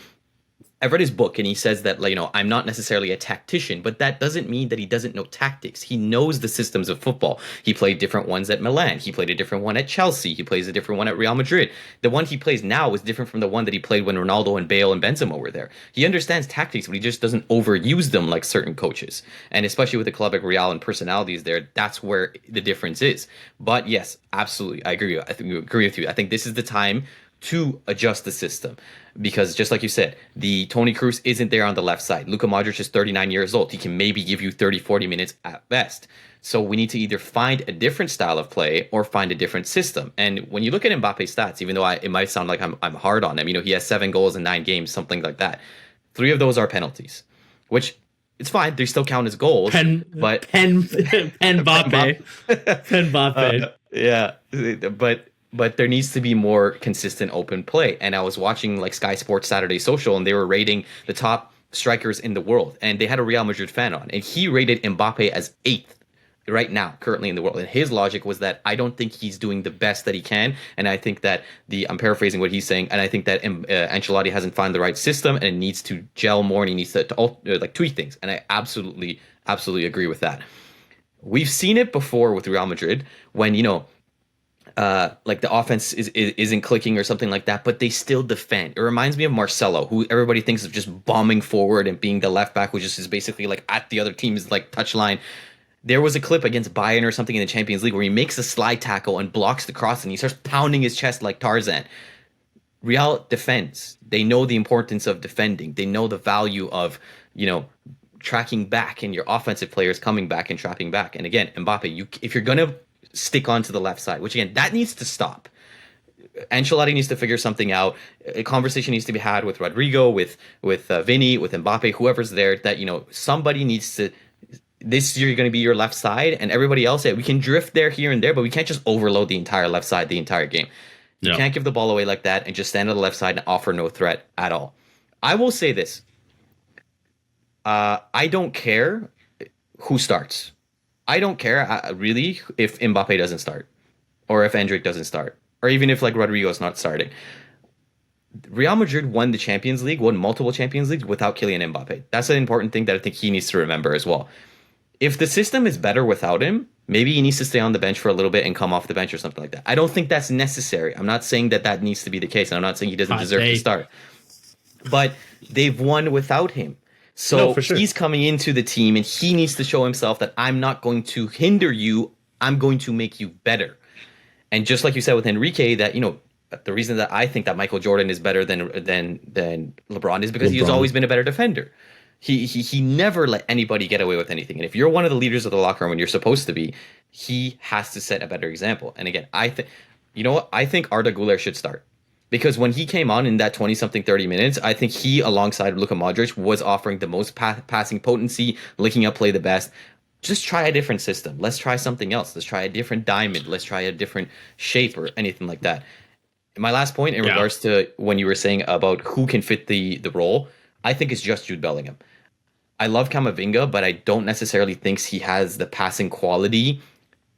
I've read his book and he says that, like, I'm not necessarily a tactician, but that doesn't mean that he doesn't know tactics. He knows the systems of football. He played different ones at Milan. He played a different one at Chelsea. He plays a different one at Real Madrid. The one he plays now is different from the one that he played when Ronaldo and Bale and Benzema were there. He understands tactics, but he just doesn't overuse them like certain coaches. And especially with a club like Real and personalities there, that's where the difference is. But yes, absolutely, I agree. I agree with you. I think this is the time to adjust the system. Because just like you said, the Toni Kroos isn't there on the left side. Luka Modric is 39 years old. He can maybe give you 30, 40 minutes at best. So we need to either find a different style of play or find a different system. And when you look at Mbappe's stats, even though it might sound like I'm hard on him, he has 7 goals in 9 games, something like that. 3 of those are penalties, which it's fine. They still count as goals. Pen Mbappe. Pen Mbappe. Yeah, but there needs to be more consistent open play. And I was watching like Sky Sports Saturday Social, and they were rating the top strikers in the world, and they had a Real Madrid fan on, and he rated Mbappe as 8th right now, currently in the world. And his logic was that I don't think he's doing the best that he can, and I think that I'm paraphrasing what he's saying, and I think that Ancelotti hasn't found the right system, and it needs to gel more, and he needs to like tweak things. And I absolutely agree with that. We've seen it before with Real Madrid when like the offense isn't clicking or something like that, but they still defend. It reminds me of Marcelo, who everybody thinks of just bombing forward and being the left back, which is basically like at the other team's like touchline. There was a clip against Bayern or something in the Champions League where he makes a slide tackle and blocks the cross, and he starts pounding his chest like Tarzan. Real defends. They know the importance of defending. They know the value of, tracking back and your offensive players coming back and trapping back. And again, Mbappe, if you're going to stick onto the left side, which again, that needs to stop. Ancelotti needs to figure something out. A conversation needs to be had with Rodrigo, with Vinny, with Mbappe, whoever's there, that, somebody needs to, this year you're going to be your left side, and everybody else, we can drift there, here and there, but we can't just overload the entire left side the entire game. You can't give the ball away like that and just stand on the left side and offer no threat at all. I will say this. I don't care who starts. I don't care really if Mbappe doesn't start, or if Endrick doesn't start, or even if like Rodrigo's not starting. Real Madrid won the Champions League, won multiple Champions Leagues without Kylian Mbappe. That's an important thing that I think he needs to remember as well. If the system is better without him, maybe he needs to stay on the bench for a little bit and come off the bench or something like that. I don't think that's necessary. I'm not saying that needs to be the case, and I'm not saying he doesn't deserve to start. But they've won without him. So he's coming into the team, and he needs to show himself that I'm not going to hinder you. I'm going to make you better. And just like you said with Enrique, that, the reason that I think that Michael Jordan is better than LeBron is because he's always been a better defender. He never let anybody get away with anything. And if you're one of the leaders of the locker room and you're supposed to be, he has to set a better example. And again, I think Arda Güler should start. Because when he came on in that 20-something 30 minutes, I think he, alongside Luka Modric, was offering the most passing potency, linking up play the best. Just try a different system. Let's try something else. Let's try a different diamond. Let's try a different shape or anything like that. And my last point in regards to when you were saying about who can fit the role, I think it's just Jude Bellingham. I love Camavinga, but I don't necessarily think he has the passing quality.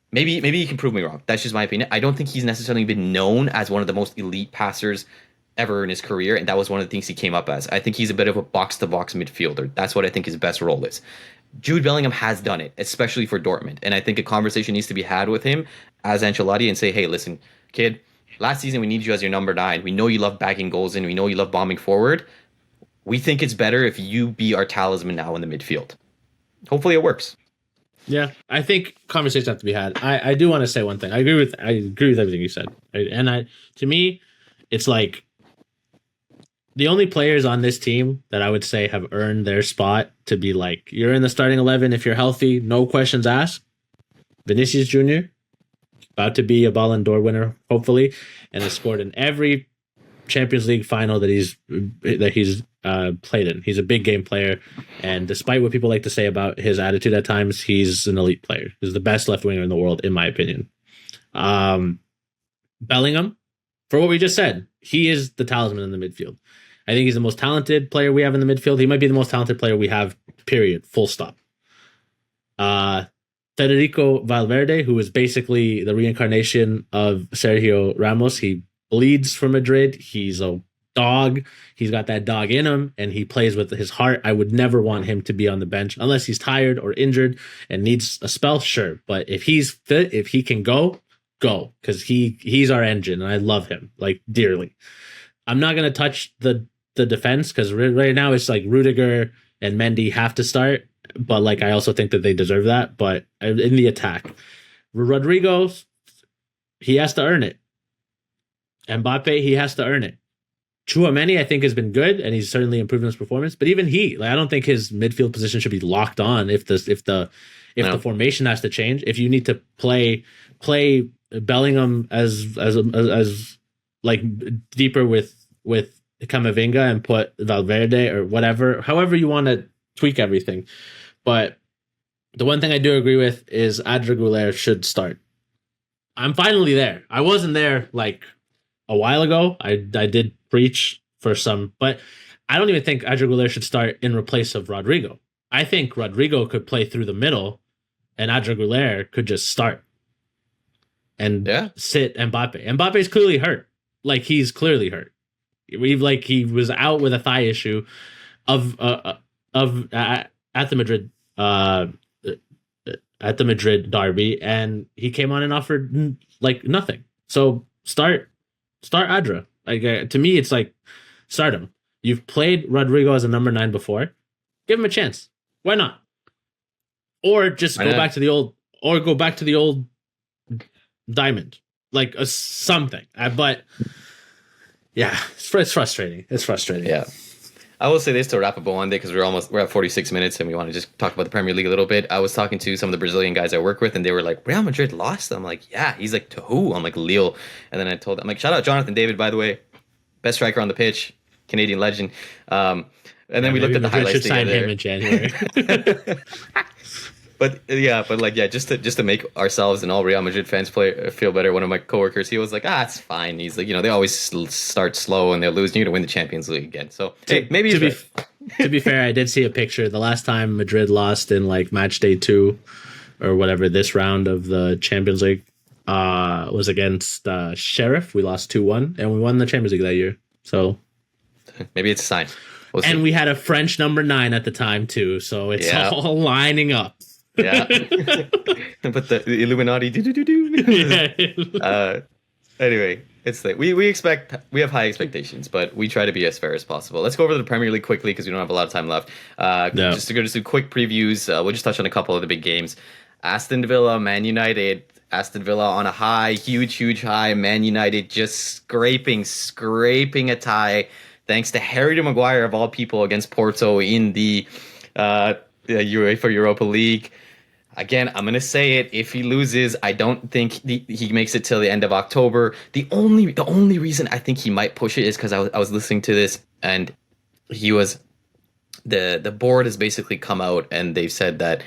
Maybe you can prove me wrong. That's just my opinion. I don't think he's necessarily been known as one of the most elite passers ever in his career, and that was one of the things he came up as. I think he's a bit of a box-to-box midfielder. That's what I think his best role is. Jude Bellingham has done it, especially for Dortmund, and I think a conversation needs to be had with him as Ancelotti and say, hey, listen, kid, last season we need you as your number 9. We know you love bagging goals in. We know you love bombing forward. We think it's better if you be our talisman now in the midfield. Hopefully it works. Yeah, I think conversations have to be had. I do want to say one thing. I agree with everything you said. To me, it's like the only players on this team that I would say have earned their spot to be like, you're in the starting 11 if you're healthy, no questions asked. Vinicius Jr., about to be a Ballon d'Or winner, hopefully, and has scored in every Champions League final that he's played in. He's a big game player, and despite what people like to say about his attitude at times, he's an elite player. He's the best left winger in the world, in my opinion. Bellingham, for what we just said, he is the talisman in the midfield. I think he's the most talented player we have in the midfield. He might be the most talented player we have, period, full stop. Federico Valverde, who is basically the reincarnation of Sergio Ramos. He bleeds for Madrid. He's a dog. He's got that dog in him, and he plays with his heart. I would never want him to be on the bench unless he's tired or injured and needs a spell, sure. But if he's fit, if he can go, because he's our engine, and I love him like dearly. I'm not gonna touch the defense because right now it's like Rudiger and Mendy have to start, but like I also think that they deserve that. But in the attack, Rodrigo, he has to earn it. Mbappe, he has to earn it. Chouameni, I think, has been good, and he's certainly improved his performance. But even I don't think his midfield position should be locked on if the formation has to change. If you need to play Bellingham as like deeper with Camavinga and put Valverde or whatever, however you want to tweak everything. But the one thing I do agree with is Adrien should start. I'm finally there. I wasn't there like a while ago. I did preach for some, but I don't even think Adrien should start in replace of Rodrigo. I think Rodrigo could play through the middle and Adrien could just start and sit Mbappe. Mbappe's clearly hurt. Like, he's clearly hurt. He was out with a thigh issue at the Madrid derby, and he came on and offered like nothing. So start Adra. Like, to me, it's like, start him. You've played Rodrigo as a number 9 before. Give him a chance. Why not? Or just go back to the old diamond, like something. But yeah, it's frustrating. It's frustrating. Yeah. I will say this to wrap up one day, because we're at 46 minutes and we want to just talk about the Premier League a little bit. I was talking to some of the Brazilian guys I work with, and they were like, Real Madrid lost? I'm like, yeah. He's like, to who? I'm like, Lille. And then I'm like, shout out Jonathan David, by the way, best striker on the pitch, Canadian legend. And then we looked at the highlights together. Sign him in January. But just to make ourselves and all Real Madrid fans feel better, one of my coworkers, he was like, it's fine. He's like, they always start slow and they'll lose, and you're going to win the Champions League again. So, maybe to be fair, I did see a picture. The last time Madrid lost in like match day 2 or whatever, this round of the Champions League was against Sheriff. We lost 2-1 and we won the Champions League that year. So maybe it's a sign. And we had a French number 9 at the time too. So it's all lining up. Yeah. But the Illuminati anyway, it's like we have high expectations, but we try to be as fair as possible. Let's go over to the Premier League quickly because we don't have a lot of time left. Just to go to some quick previews, we'll just touch on a couple of the big games. Aston Villa, Man United. Aston Villa on a high, huge high. Man United just scraping a tie thanks to Harry Maguire of all people against Porto in the UEFA Europa League. Again, I'm going to say it. If he loses, I don't think he makes it till the end of October. The only reason I think he might push it is because I was listening to this, and the board has basically come out and they've said that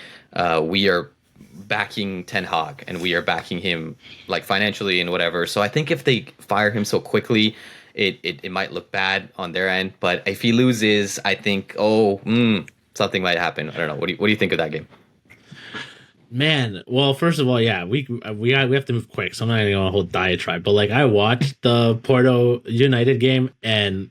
we are backing Ten Hag and we are backing him like financially and whatever. So I think if they fire him so quickly, it might look bad on their end. But if he loses, I think something might happen. I don't know. What do you think of that game? Man, well, first of all, yeah, we have to move quick, so I'm not gonna go on a whole diatribe. But like, I watched the Porto United game, and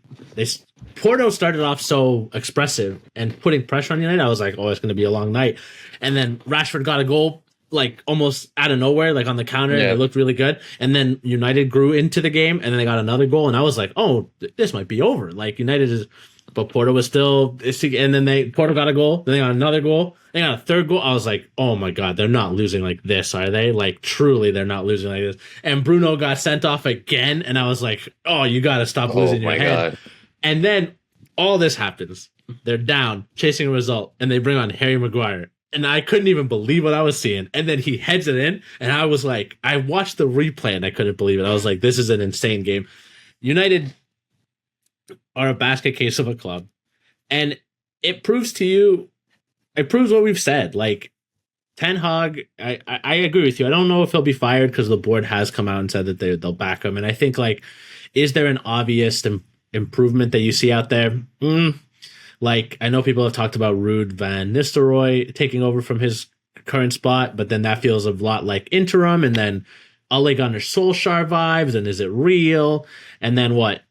Porto started off so expressive and putting pressure on United. I was like, oh, it's gonna be a long night. And then Rashford got a goal, like almost out of nowhere, like on the counter. Yeah. It looked really good. And then United grew into the game, and then they got another goal, and I was like, oh, this might be over. Like, United is. But Porto was still, and then Porto got a goal. Then they got another goal. They got a third goal. I was like, oh my God, they're not losing like this, are they? Like, truly, they're not losing like this. And Bruno got sent off again. And I was like, oh, you got to stop losing your head. God. And then all this happens. They're down, chasing a result, and they bring on Harry Maguire. And I couldn't even believe what I was seeing. And then he heads it in. And I was like, I watched the replay and I couldn't believe it. I was like, this is an insane game. United are a basket case of a club, and it proves what we've said. Like, Ten Hag, I agree with you. I don't know if he'll be fired because the board has come out and said that they'll back him. And I think, like, is there an obvious improvement that you see out there? Like, I know people have talked about Ruud van Nistelrooy taking over from his current spot, but then that feels a lot like interim, and then Ole Gunnar Solskjaer vibes, and is it real? And then what?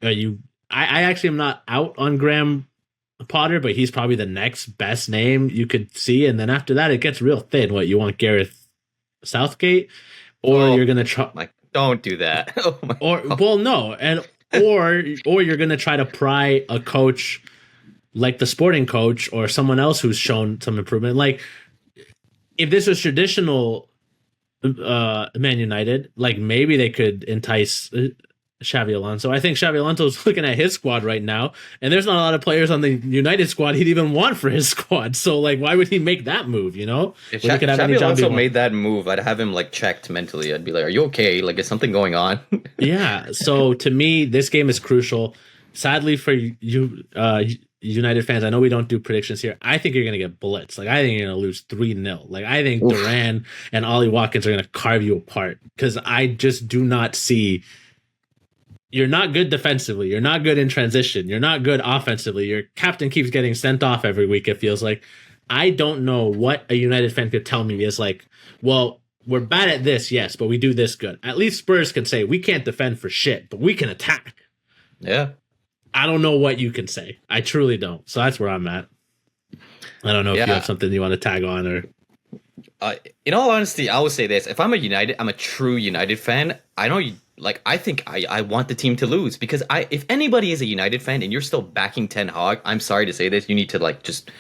I actually am not out on Graham Potter, but he's probably the next best name you could see. And then after that, it gets real thin. What, you want Gareth Southgate, or you're gonna try? Like, don't do that. Oh my Or God. well, no, and or you're gonna try to pry a coach like the Sporting coach or someone else who's shown some improvement. Like if this was traditional Man United, like maybe they could entice Xavi Alonso. I think Xavi Alonso's looking at his squad right now, and there's not a lot of players on the United squad he'd even want for his squad. So, like, why would he make that move? You know, If When he could have any Xabi job he Alonso wants. made that move, I'd have him like checked mentally. I'd be like, "Are you okay? Like, is something going on?" Yeah. So to me, this game is crucial. Sadly for you, United fans, I know we don't do predictions here. I think you're gonna get blitzed. Like I think you're gonna lose 3-0. Like I think Oof. Duran and Ollie Watkins are gonna carve you apart because I just do not see. You're not good defensively. You're not good in transition. You're not good offensively. Your captain keeps getting sent off every week, it feels like. I don't know what a United fan could tell me is like, well, we're bad at this, yes, but we do this good. At least Spurs can say, we can't defend for shit, but we can attack. Yeah. I don't know what you can say. I truly don't. So that's where I'm at. I don't know if you have something you want to tag on or. In all honesty, I will say this: if I'm a true United fan. I know, I think I want the team to lose because if anybody is a United fan and you're still backing Ten Hag, I'm sorry to say this, you need to just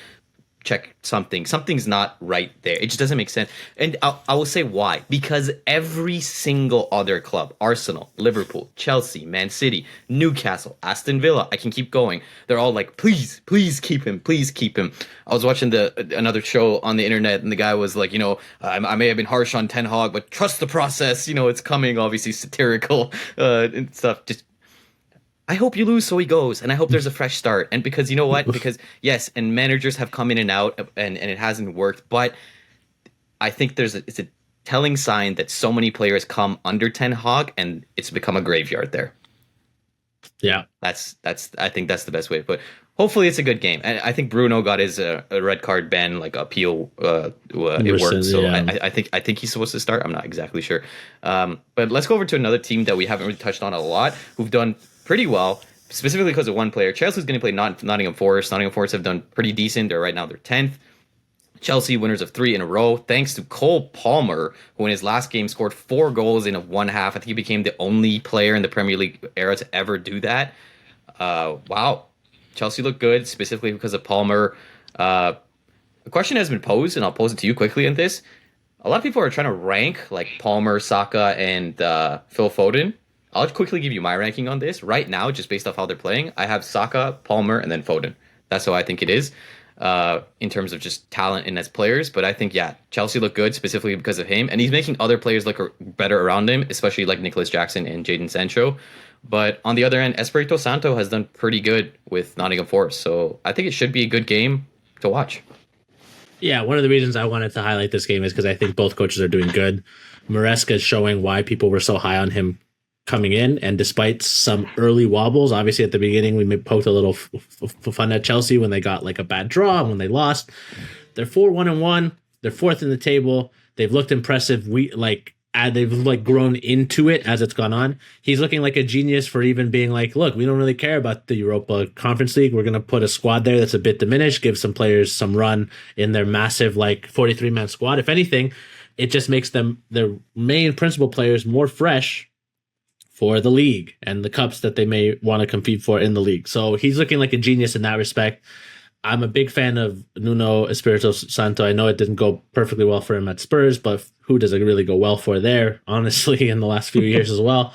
check something. Something's not right there. It just doesn't make sense. And I will say why. Because every single other club, Arsenal, Liverpool, Chelsea, Man City, Newcastle, Aston Villa, I can keep going. They're all like, please keep him. Please keep him. I was watching another show on the internet and the guy was like, I may have been harsh on Ten Hag, but trust the process. It's coming, obviously satirical and stuff. Just I hope you lose so he goes, and I hope there's a fresh start. And because you know what? Because yes, and managers have come in and out, and it hasn't worked. But I think it's a telling sign that so many players come under Ten Hag, and it's become a graveyard there. Yeah, that's. I think that's the best way to put it. Hopefully, it's a good game, and I think Bruno got his a red card ban appeal. It worked, so yeah. I think he's supposed to start. I'm not exactly sure, but let's go over to another team that we haven't really touched on a lot, who've done pretty well, specifically because of one player. Chelsea's going to play Nottingham Forest. Nottingham Forest have done pretty decent. They're 10th. Chelsea winners of 3 in a row, thanks to Cole Palmer, who in his last game scored 4 goals in one half. I think he became the only player in the Premier League era to ever do that. Wow. Chelsea looked good, specifically because of Palmer. A question has been posed, and I'll pose it to you quickly in this. A lot of people are trying to rank Palmer, Saka, and Phil Foden. I'll quickly give you my ranking on this. Right now, just based off how they're playing, I have Saka, Palmer, and then Foden. That's how I think it is in terms of just talent and as players. But I think, Chelsea look good specifically because of him. And he's making other players look better around him, especially like Nicholas Jackson and Jadon Sancho. But on the other end, Espirito Santo has done pretty good with Nottingham Forest. So I think it should be a good game to watch. Yeah, one of the reasons I wanted to highlight this game is because I think both coaches are doing good. Maresca is showing why people were so high on him coming in, and despite some early wobbles, obviously at the beginning we poked a little fun at Chelsea when they got a bad draw and when they lost. They're 4-1-1. They're 4th in the table. They've looked impressive. They've grown into it as it's gone on. He's looking like a genius for even being look, we don't really care about the Europa Conference League. We're going to put a squad there that's a bit diminished, give some players some run in their massive 43-man squad. If anything, it just makes them, their main principal players, more fresh for the league and the cups that they may want to compete for in the league. So he's looking like a genius in that respect. I'm a big fan of Nuno Espirito Santo. I know it didn't go perfectly well for him at Spurs, but who does it really go well for there, honestly, in the last few years as well.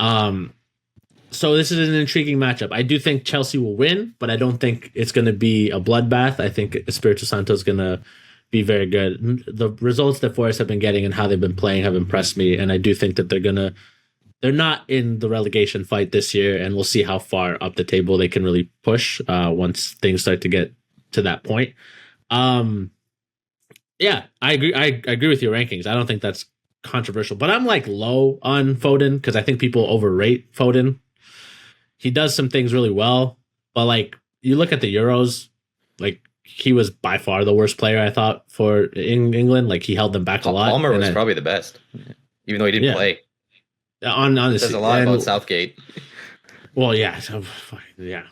So this is an intriguing matchup. I do think Chelsea will win, but I don't think it's going to be a bloodbath. I think Espirito Santo is going to be very good. The results that Forest have been getting and how they've been playing have impressed me, and I do think that they're not in the relegation fight this year, and we'll see how far up the table they can really push once things start to get to that point. Yeah, I agree. I agree with your rankings. I don't think that's controversial, but I'm low on Foden because I think people overrate Foden. He does some things really well, but you look at the Euros, he was by far the worst player I thought for England. He held them back a lot. Palmer was probably the best, even though he didn't play. Honestly, says a lot about Southgate. Well, yeah, yeah.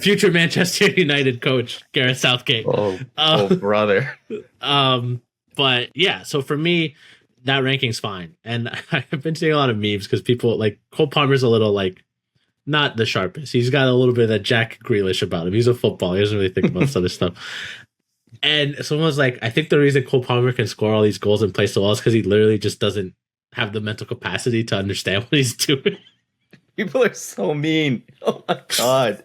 Future Manchester United coach Gareth Southgate. Oh, brother. But yeah, so for me, that ranking's fine, and I've been seeing a lot of memes because people like Cole Palmer's a little like not the sharpest. He's got a little bit of that Jack Grealish about him. He's a footballer. He doesn't really think about this other stuff. And someone was like, I think the reason Cole Palmer can score all these goals and play so well is because he literally just doesn't have the mental capacity to understand what he's doing. People are so mean. Oh my god.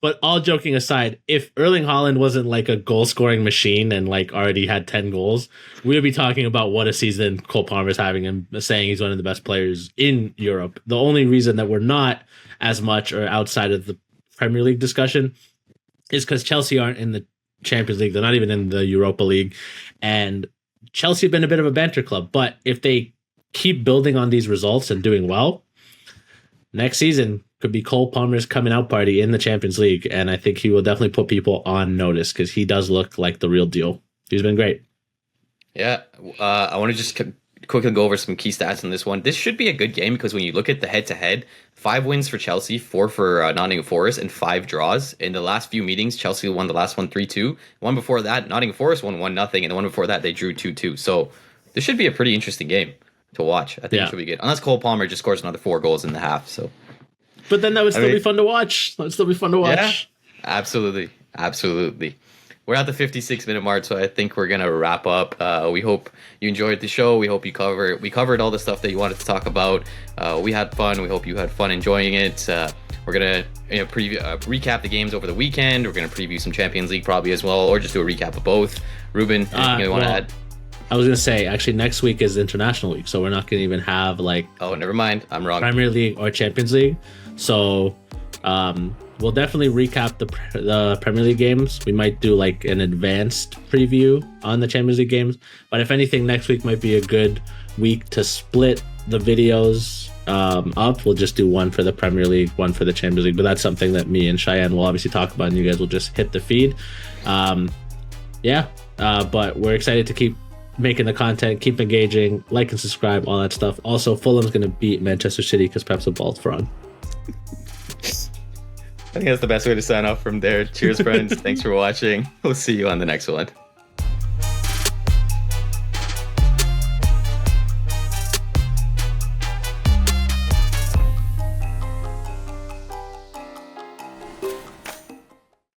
But all joking aside, if Erling Haaland wasn't like a goal scoring machine and like already had 10 goals, we would be talking about what a season Cole Palmer's having and saying he's one of the best players in Europe. The only reason that we're not as much or outside of the Premier League discussion is because Chelsea aren't in the Champions League. They're not even in the Europa League. And Chelsea have been a bit of a banter club. But if they keep building on these results and doing well, next season could be Cole Palmer's coming out party in the Champions League. And I think he will definitely put people on notice because he does look like the real deal. He's been great. Yeah. I want to just quickly go over some key stats on this one. This should be a good game because when you look at the head-to-head, 5 wins for Chelsea, 4 for Nottingham Forest, and 5 draws. In the last few meetings, Chelsea won the last one 3-2. One before that, Nottingham Forest won 1-0, and the one before that, they drew 2-2. So this should be a pretty interesting game to watch. I think it should be good. Unless Cole Palmer just scores another 4 goals in the half. So, but then that would still be fun to watch. That would still be fun to watch. Yeah, absolutely. Absolutely. We're at the 56-minute mark, so I think we're gonna wrap up. We hope you enjoyed the show. We hope we covered all the stuff that you wanted to talk about. We had fun. We hope you had fun enjoying it. We're gonna recap the games over the weekend. We're gonna preview some Champions League probably as well, or just do a recap of both. Ruben, anything you want to add? I was gonna say actually next week is International Week, so we're not gonna even have like never mind. I'm wrong. Premier League or Champions League. So we'll definitely recap the Premier League games. We might do like an advanced preview on the Champions League games. But if anything, next week might be a good week to split the videos up. We'll just do one for the Premier League, one for the Champions League. But that's something that me and Shayan will obviously talk about, and you guys will just hit the feed. But we're excited to keep making the content, keep engaging, like and subscribe, all that stuff. Also, Fulham's going to beat Manchester City because Pep's a bald fraud. I think that's the best way to sign off from there. Cheers, friends. Thanks for watching. We'll see you on the next one.